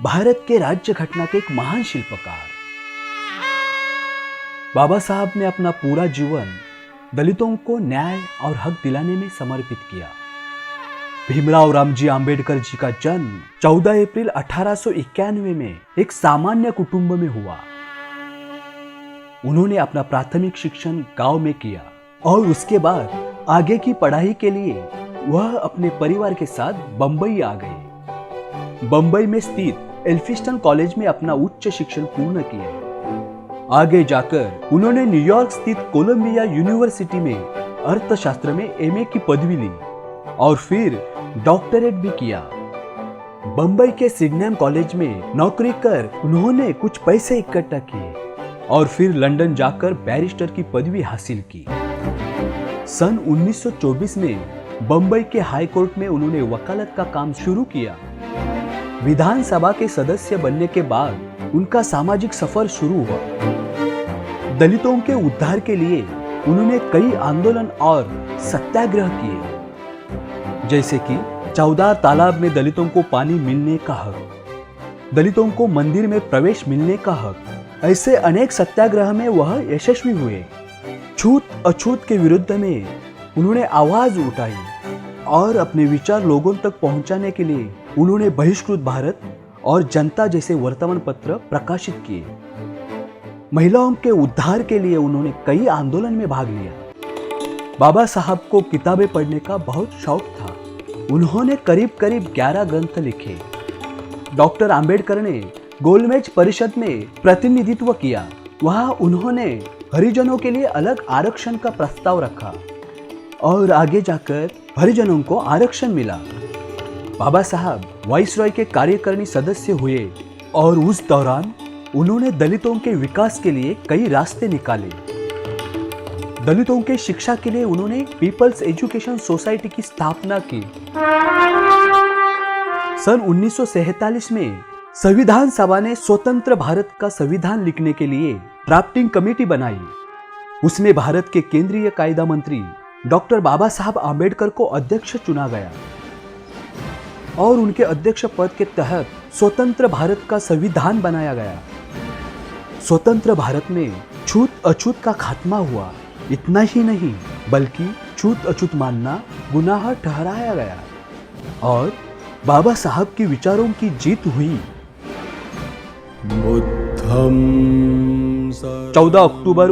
भारत के राज्य घटना के एक महान शिल्पकार। बाबा साहब ने अपना पूरा जीवन दलितों को न्याय और हक दिलाने में समर्पित किया। भीमराव रामजी आंबेडकर जी का जन्म 14 अप्रैल 1891 में एक सामान्य कुटुंब में हुआ। उन्होंने अपना प्राथमिक शिक्षण गांव में किया और उसके बाद आगे की पढ़ाई के लिए वह अपने परिवार के साथ बंबई आ गए। बंबई में स्थित एल्फिस्टन कॉलेज में अपना उच्च शिक्षण पूर्ण किया। आगे जाकर उन्होंने न्यूयॉर्क स्थित कोलंबिया यूनिवर्सिटी में अर्थशास्त्र में एमए की पदवी ली और फिर डॉक्टरेट भी किया। बंबई के सिडनेम कॉलेज में नौकरी कर उन्होंने कुछ पैसे इकट्ठा किए और फिर लंदन जाकर बैरिस्टर की पदवी हासिल की। सन 1924 में बंबई के हाई कोर्ट में उन्होंने वकालत का काम शुरू किया। विधानसभा के सदस्य बनने के बाद उनका सामाजिक सफर शुरू हुआ। दलितों के उद्धार के लिए उन्होंने कई आंदोलन और सत्याग्रह किए, जैसे कि चौदार तालाब में दलितों को पानी मिलने का हक, दलितों को मंदिर में प्रवेश मिलने का हक। ऐसे अनेक सत्याग्रह में वह यशस्वी हुए। छूत अछूत के विरुद्ध में उन्होंने आवाज उठाई और अपने विचार लोगों तक पहुंचाने के लिए उन्होंने बहिष्कृत भारत और जनता जैसे वर्तमान पत्र प्रकाशित किए। महिलाओं के उद्धार के लिए उन्होंने कई आंदोलन में भाग लिया। बाबा साहब को किताबें पढ़ने का बहुत शौक था। उन्होंने करीब करीब 11 ग्रंथ लिखे। डॉक्टर आंबेडकर ने गोलमेज परिषद में प्रतिनिधित्व किया। वहां उन्होंने हरिजनों के लिए अलग आरक्षण का प्रस्ताव रखा और आगे जाकर हरिजनों को आरक्षण मिला। बाबा साहब वाइसरॉय के कार्यकारिणी सदस्य हुए और उस दौरान उन्होंने दलितों के विकास के लिए कई रास्ते निकाले। दलितों के शिक्षा के लिए उन्होंने पीपल्स एजुकेशन सोसाइटी की स्थापना की। सन 1947 में संविधान सभा ने स्वतंत्र भारत का संविधान लिखने के लिए ड्राफ्टिंग कमेटी बनाई। उसमें भारत के केंद्रीय कायदा मंत्री डॉक्टर बाबा साहब आंबेडकर को अध्यक्ष चुना गया और उनके अध्यक्ष पद के तहत स्वतंत्र भारत का संविधान बनाया गया। स्वतंत्र भारत में छूत अछूत का खात्मा हुआ। इतना ही नहीं बल्कि छूत अछूत मानना गुनाह ठहराया गया और बाबा साहब के विचारों की जीत हुई। 14 अक्टूबर